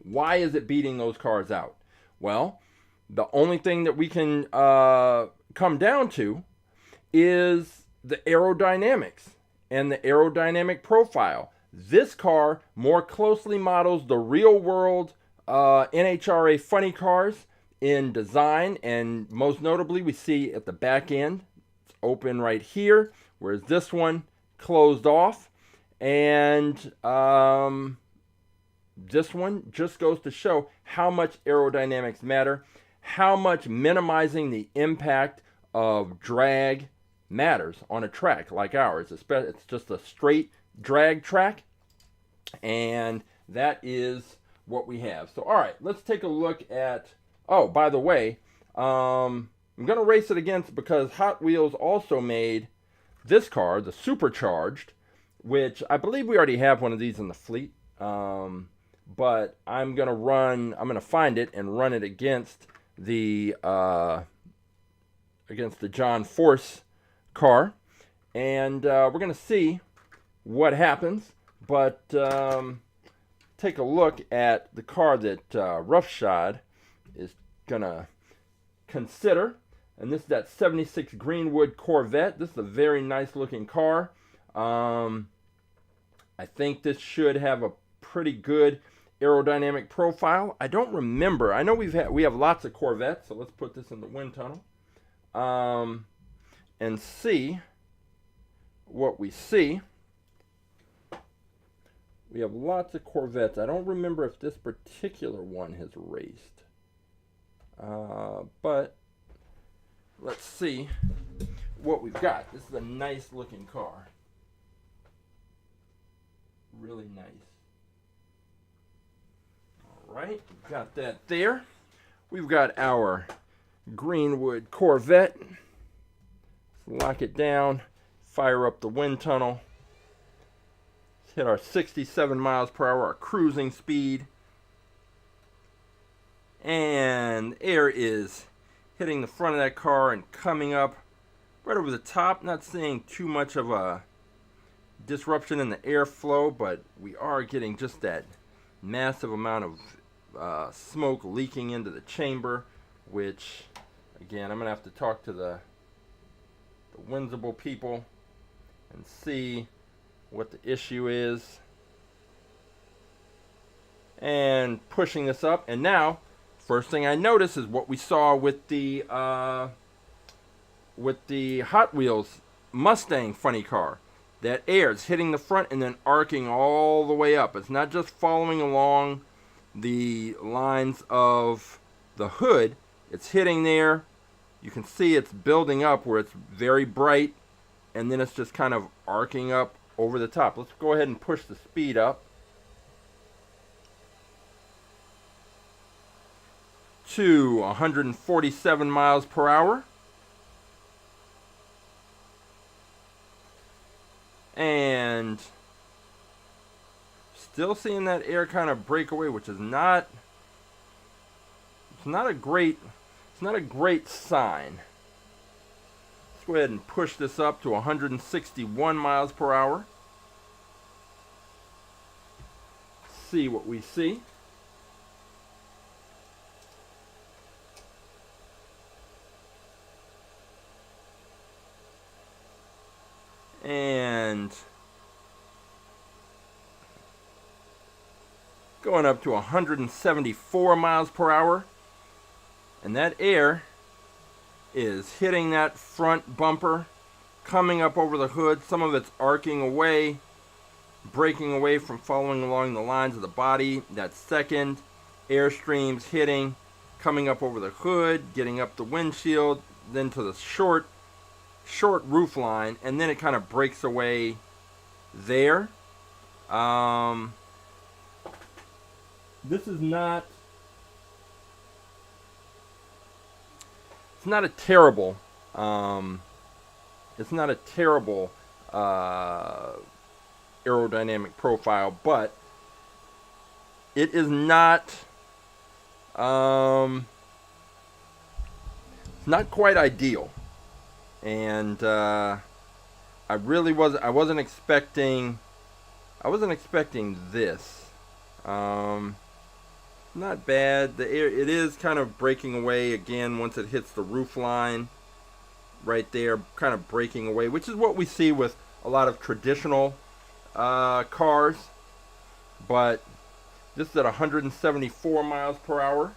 Why is it beating those cars out? Well, the only thing that we can come down to is the aerodynamics and the aerodynamic profile. This car more closely models the real world NHRA funny cars in design, and most notably we see at the back end, it's open right here, whereas this one closed off. And this one just goes to show how much aerodynamics matter, how much minimizing the impact of drag matters on a track like ours. It's just a straight drag track, and that is what we have. So all right, let's take a look at, oh, by the way, I'm gonna race it against, because Hot Wheels also made this car, the Supercharged, which I believe we already have one of these in the fleet, but I'm gonna find it and run it against the John Force car, and we're gonna see what happens. But take a look at the car that Roughshod is gonna consider, and this is that 76 Greenwood Corvette. This is a very nice looking car. I think this should have a pretty good aerodynamic profile. I don't remember. I know we have lots of Corvettes, so let's put this in the wind tunnel and see what we see. We have lots of Corvettes. I don't remember if this particular one has raced, but let's see what we've got. This is a nice looking car. Really nice. All right, got that there. We've got our Greenwood Corvette. Let's lock it down, fire up the wind tunnel. Let's hit our 67 miles per hour, our cruising speed. And air is hitting the front of that car and coming up right over the top. Not seeing too much of a disruption in the airflow, but we are getting just that massive amount of smoke leaking into the chamber, which, again, I'm going to have to talk to the Windsible people and see what the issue is. And pushing this up, and now, first thing I notice is what we saw with the Hot Wheels Mustang funny car. That air is hitting the front and then arcing all the way up. It's not just following along the lines of the hood. It's hitting there. You can see it's building up where it's very bright, and then it's just kind of arcing up over the top. Let's go ahead and push the speed up to 147 miles per hour. And still seeing that air kind of break away, which is not a great sign. Let's go ahead and push this up to 161 miles per hour. See what we see. And going up to 174 miles per hour. And that air is hitting that front bumper, coming up over the hood. Some of it's arcing away, breaking away from following along the lines of the body. That second airstream's hitting, coming up over the hood, getting up the windshield, then to the short roof line, and then it kind of breaks away there. This is not, it's not a terrible aerodynamic profile, but it is not it's not quite ideal. And I wasn't expecting this. Not bad. The air, it is kind of breaking away again once it hits the roof line right there, kind of breaking away, which is what we see with a lot of traditional cars. But this is at 174 miles per hour,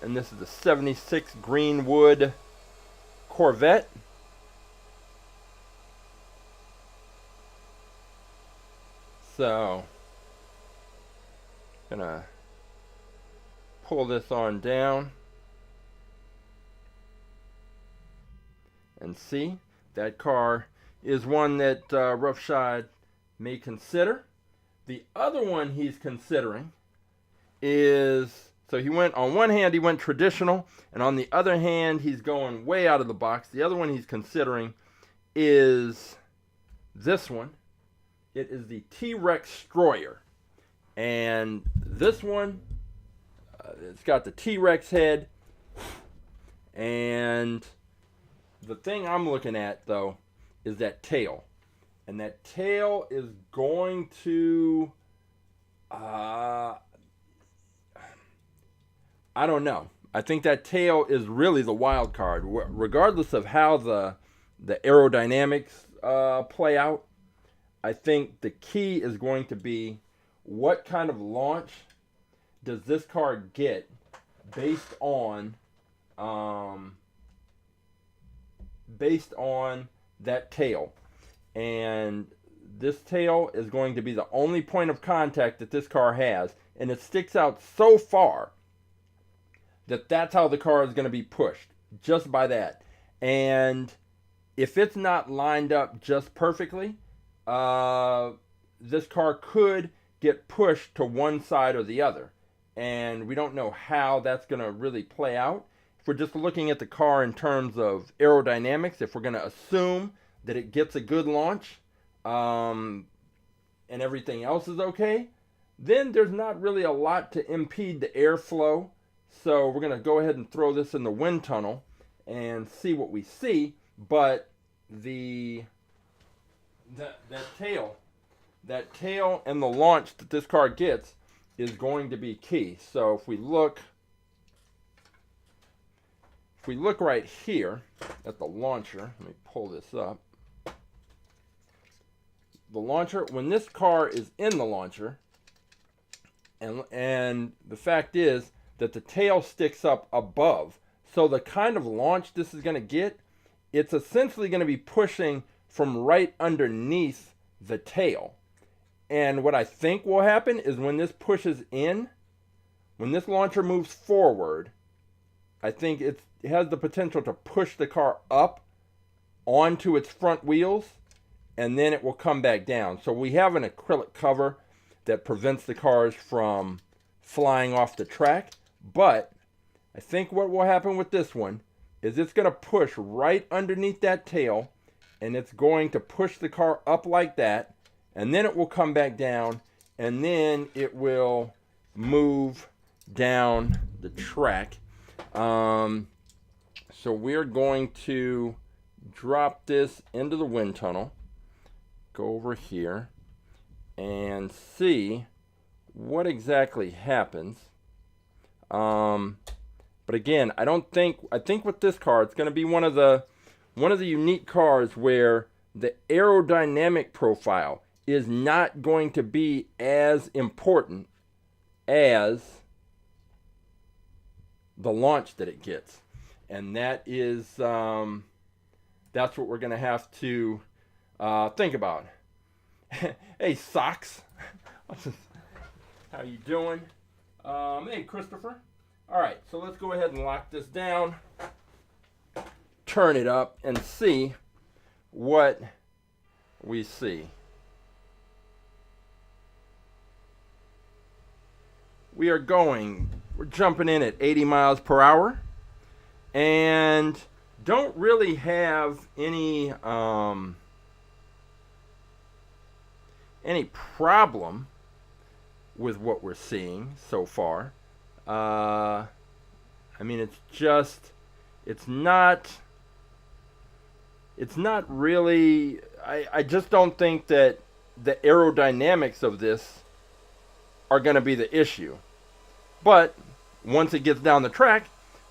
and this is the 76 Greenwood Corvette. So Gonna pull this on down and see. That car is one that Roughshod may consider. The other one he's considering is, so he went, on one hand he went traditional, and on the other hand he's going way out of the box. The other one he's considering is this one. It is the Trextroyer. And this one, it's got the T-Rex head. And the thing I'm looking at, though, is that tail. And that tail is going to, I don't know. I think that tail is really the wild card. Regardless of how the aerodynamics play out, I think the key is going to be what kind of launch does this car get based on that tail. And this tail is going to be the only point of contact that this car has, and it sticks out so far that that's how the car is going to be pushed, just by that. And if it's not lined up just perfectly, this car could get pushed to one side or the other, and we don't know how that's going to really play out. If we're just looking at the car in terms of aerodynamics, if we're going to assume that it gets a good launch and everything else is okay, then there's not really a lot to impede the airflow. So we're going to go ahead and throw this in the wind tunnel and see what we see. But that tail and the launch that this car gets is going to be key. So if we look right here at the launcher, let me pull this up. The launcher, when this car is in the launcher, and the fact is that the tail sticks up above, so the kind of launch this is going to get, it's essentially going to be pushing from right underneath the tail. And what I think will happen is when this pushes in, when this launcher moves forward, I think it has the potential to push the car up onto its front wheels, and then it will come back down. So we have an acrylic cover that prevents the cars from flying off the track. But I think what will happen with this one is it's going to push right underneath that tail, and it's going to push the car up like that, and then it will come back down, and then it will move down the track. So we're going to drop this into the wind tunnel, go over here, and see what exactly happens. But again, I think with this car, it's going to be one of the unique cars where the aerodynamic profile is not going to be as important as the launch that it gets. And that is, that's what we're going to have to think about. Hey, Socks. How you doing? Hey, Christopher. All right, so let's go ahead and lock this down, turn it up, and see what we see. We're jumping in at 80 miles per hour, and don't really have any problem with what we're seeing so far. I mean, it's not really, I just don't think that the aerodynamics of this are going to be the issue. But once it gets down the track,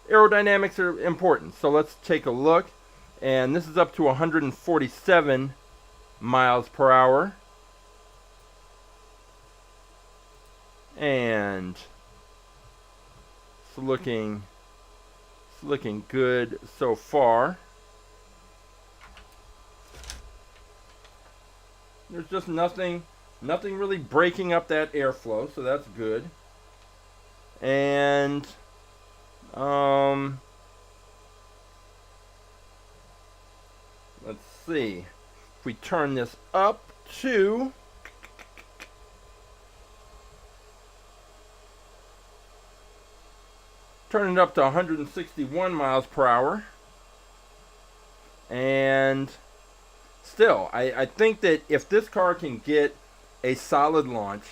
aerodynamics are important. So let's take a look. And this is up to 147 miles per hour. And it's looking good so far. There's just nothing really breaking up that airflow, so that's good. And let's see. If we turn this up to turn it up to 161 miles per hour. And still, I think that if this car can get a solid launch,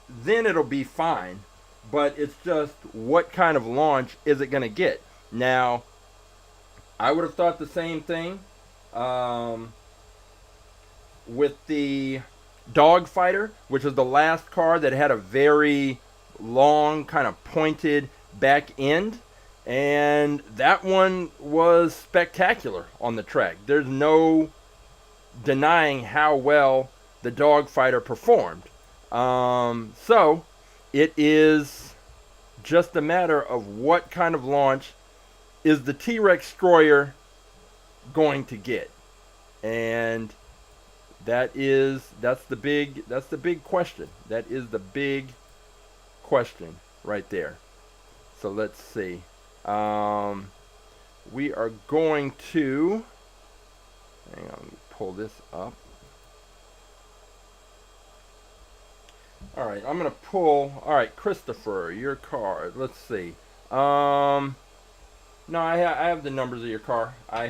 then it'll be fine. But it's just, what kind of launch is it going to get? Now, I would have thought the same thing with the Dogfighter, which is the last car that had a very long, kind of pointed back end. And that one was spectacular on the track. There's no denying how well the Dogfighter performed. So it is just a matter of what kind of launch is the Trextroyer going to get. And that's the big question. That is the big question right there. So let's see. We are going to, hang on, let me pull this up. All right, I'm going to pull, all right, Christopher, your car, let's see. No, I have the numbers of your car. I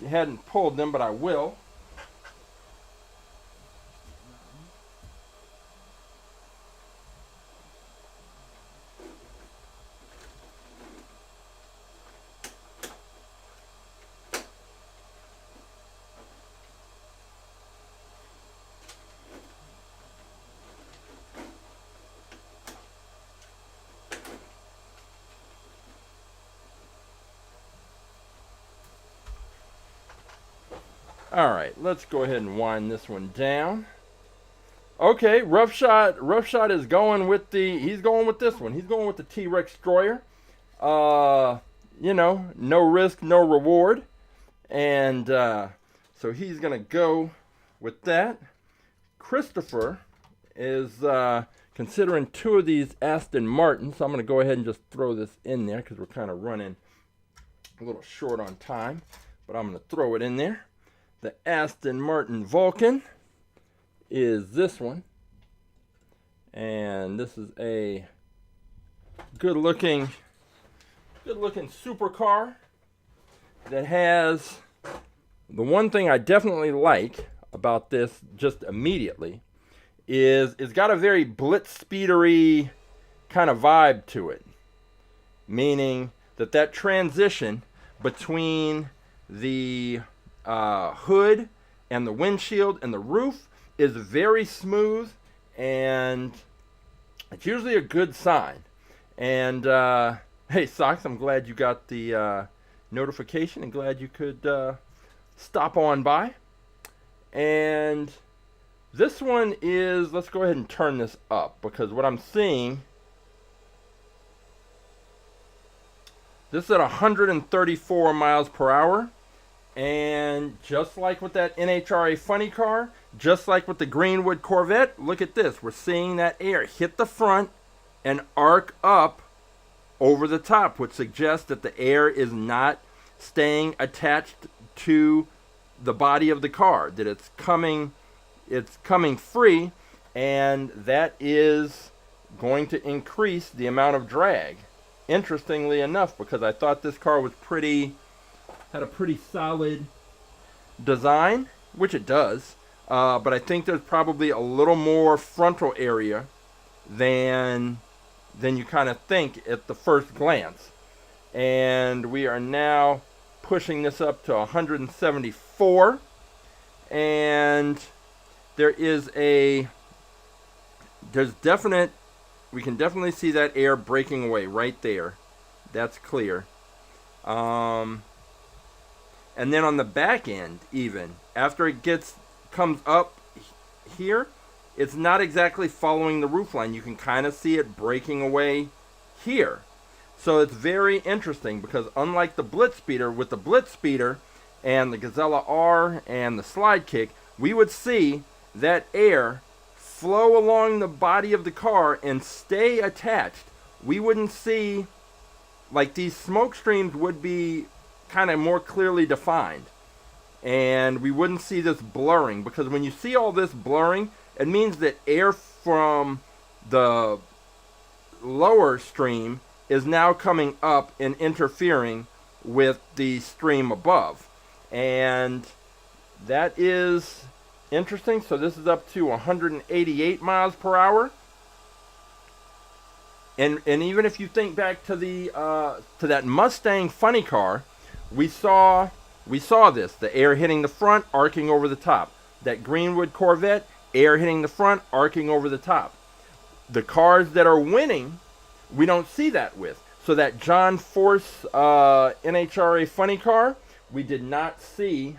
hadn't pulled them, but I will. All right, let's go ahead and wind this one down. Okay, Rough Shot is going with he's going with this one. He's going with the Trextroyer. You know, no risk, no reward. And so he's going to go with that. Christopher is considering two of these Aston Martins. So I'm going to go ahead and just throw this in there because we're kind of running a little short on time. But I'm going to throw it in there. The Aston Martin Vulcan is this one. And this is a good looking supercar that has the one thing I definitely like about this just immediately is it's got a very blitz speedery kind of vibe to it. Meaning that transition between the hood and the windshield and the roof is very smooth, and it's usually a good sign. And hey, Socks, I'm glad you got the notification and glad you could stop on by. And this one is, let's go ahead and turn this up because what I'm seeing, this is at 134 miles per hour. And just like with that NHRA funny car, just like with the Greenwood Corvette, look at this. We're seeing that air hit the front and arc up over the top, which suggests that the air is not staying attached to the body of the car, that it's coming free, and that is going to increase the amount of drag. Interestingly enough, because I thought this car was had a pretty solid design, which it does, but I think there's probably a little more frontal area than you kind of think at the first glance. And we are now pushing this up to 174, and we can definitely see that air breaking away right there. That's clear. And then on the back end, even after it comes up here, it's not exactly following the roofline. You can kind of see it breaking away here. So it's very interesting because unlike the Blitz Speeder, with the Blitz Speeder and the Gazella R and the Slide Kick, we would see that air flow along the body of the car and stay attached, we wouldn't see, like, these smoke streams would be kind of more clearly defined. And we wouldn't see this blurring, because when you see all this blurring, it means that air from the lower stream is now coming up and interfering with the stream above. And that is interesting. So this is up to 188 miles per hour. And even if you think back to the to that Mustang funny car, we saw this, the air hitting the front, arcing over the top. That Greenwood Corvette, air hitting the front, arcing over the top. The cars that are winning, we don't see that with. So that John Force NHRA funny car, we did not see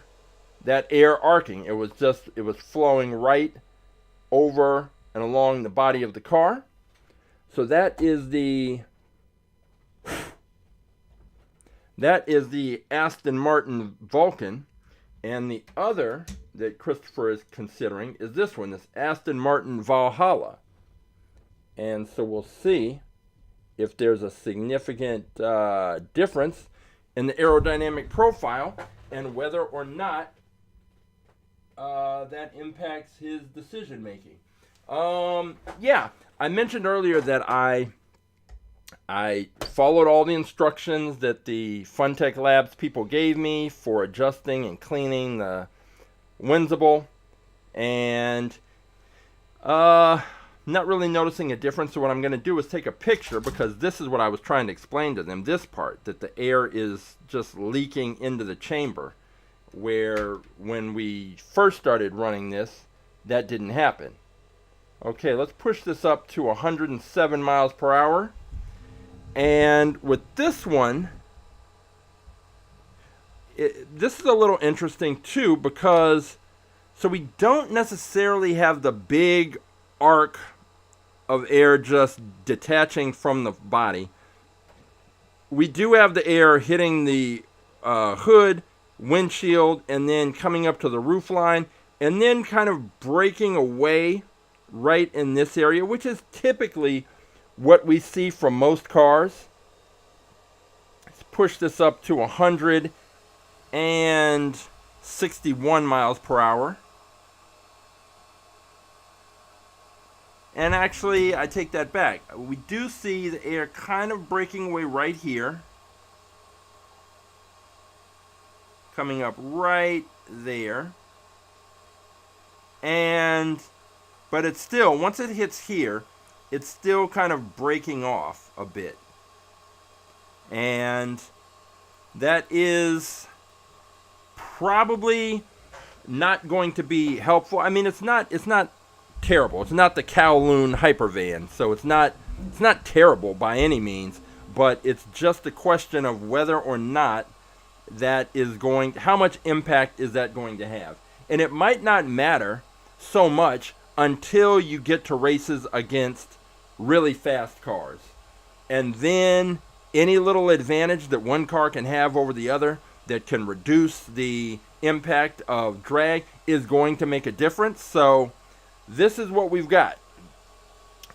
that air arcing. It was flowing right over and along the body of the car. So that is the Aston Martin Vulcan. And the other that Christopher is considering is this one, this Aston Martin Valhalla. And so we'll see if there's a significant difference in the aerodynamic profile and whether or not that impacts his decision making. Yeah, I mentioned earlier that I followed all the instructions that the Funtech Labs people gave me for adjusting and cleaning the Windsible, and not really noticing a difference. So what I'm going to do is take a picture, because this is what I was trying to explain to them, this part, that the air is just leaking into the chamber, where when we first started running this, that didn't happen. Okay, let's push this up to 107 miles per hour. And with this one, this is a little interesting too, because so we don't necessarily have the big arc of air just detaching from the body. We do have the air hitting the hood, windshield, and then coming up to the roof line, and then kind of breaking away right in this area, which is typically what we see from most cars. Let's push this up to 161 miles per hour. And actually, I take that back. We do see the air kind of breaking away right here. Coming up right there. But it's still, once it hits here, it's still kind of breaking off a bit. And that is probably not going to be helpful. I mean, it's not terrible. It's not the Kowloon'd Hypervan, so it's not terrible by any means, but it's just a question of whether or not that is going, how much impact is that going to have. And it might not matter so much until you get to races against really fast cars. And then any little advantage that one car can have over the other that can reduce the impact of drag is going to make a difference. So this is what we've got.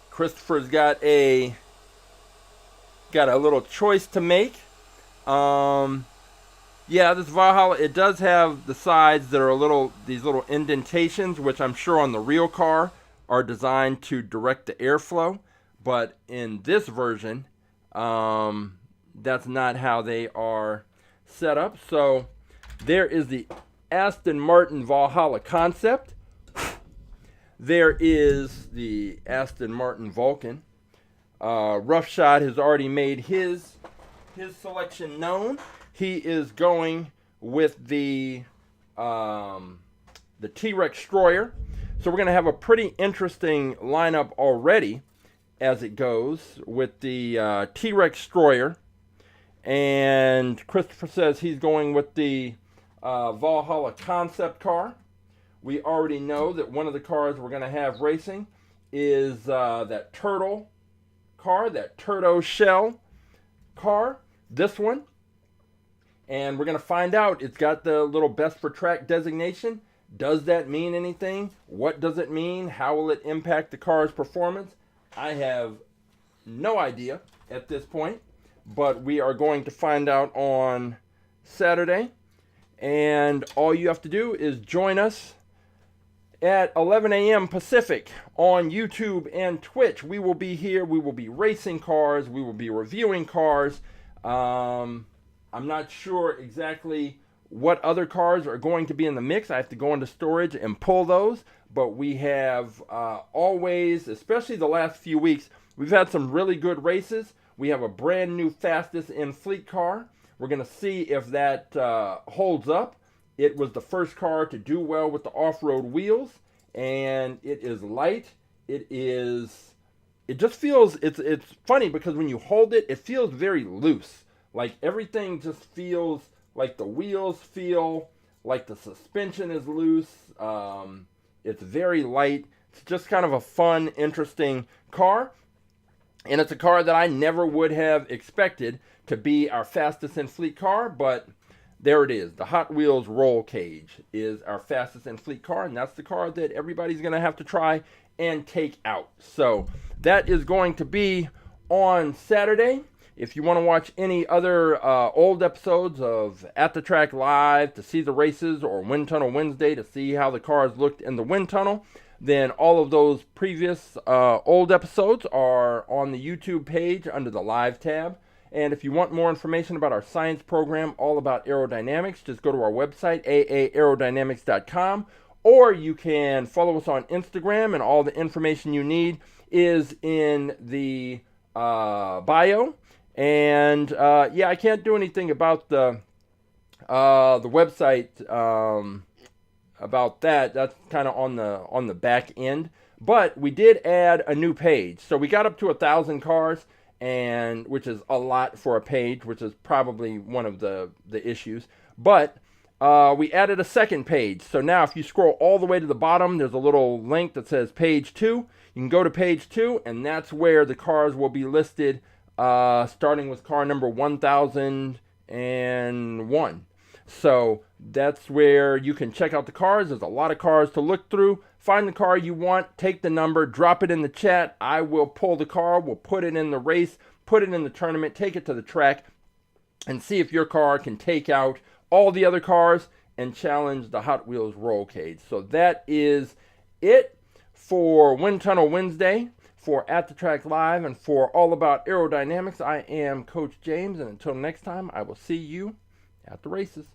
Christopher's got a little choice to make. Yeah, this Valhalla, it does have the sides that are these little indentations, which I'm sure on the real car are designed to direct the airflow. But in this version, that's not how they are set up. So there is the Aston Martin Valhalla concept. There is the Aston Martin Vulcan. Roughshod has already made his selection known. He is going with the Trextroyer. So we're going to have a pretty interesting lineup already as it goes with the Trextroyer. And Christopher says he's going with the Valhalla concept car. We already know that one of the cars we're going to have racing is that turtle car, that Turtoshell car, this one. And we're going to find out, it's got the little best for track designation. Does that mean anything? What does it mean? How will it impact the car's performance? I have no idea at this point, but we are going to find out on Saturday. And all you have to do is join us at 11 a.m. Pacific on YouTube and Twitch. We will be here. We will be racing cars. We will be reviewing cars. I'm not sure exactly what other cars are going to be in the mix. I have to go into storage and pull those. But we have always, especially the last few weeks, we've had some really good races. We have a brand new fastest in fleet car. We're going to see if that holds up. It was the first car to do well with the off-road wheels, and it is light. It just feels, it's funny because when you hold it, it feels very loose. Like everything just feels like the wheels feel, like the suspension is loose. It's very light. It's just kind of a fun, interesting car. And it's a car that I never would have expected to be our fastest in fleet car, but there it is. The Hot Wheels roll cage is our fastest in fleet car, and that's the car that everybody's going to have to try and take out. So that is going to be on Saturday. If you want to watch any other old episodes of At The Track Live to see the races, or Wind Tunnel Wednesday to see how the cars looked in the wind tunnel, then all of those previous old episodes are on the YouTube page under the Live tab. And if you want more information about our science program, all about aerodynamics, just go to our website, aerodynamics.com, or you can follow us on Instagram, and all the information you need is in the bio. And yeah, I can't do anything about the website about that. That's kind of on the back end. But we did add a new page, so we got up to 1,000 cars. And which is a lot for a page, which is probably one of the issues. But we added a second page. So now if you scroll all the way to the bottom, there's a little link that says page 2. You can go to page 2, and that's where the cars will be listed, starting with car number 1001. So that's where you can check out the cars. There's a lot of cars to look through. Find the car you want, take the number, drop it in the chat. I will pull the car, we'll put it in the race, put it in the tournament, take it to the track, and see if your car can take out all the other cars and challenge the Hot Wheels roll cage. So that is it for Wind Tunnel Wednesday, for At The Track Live, and for All About Aerodynamics. I am Coach James, and until next time, I will see you at the races.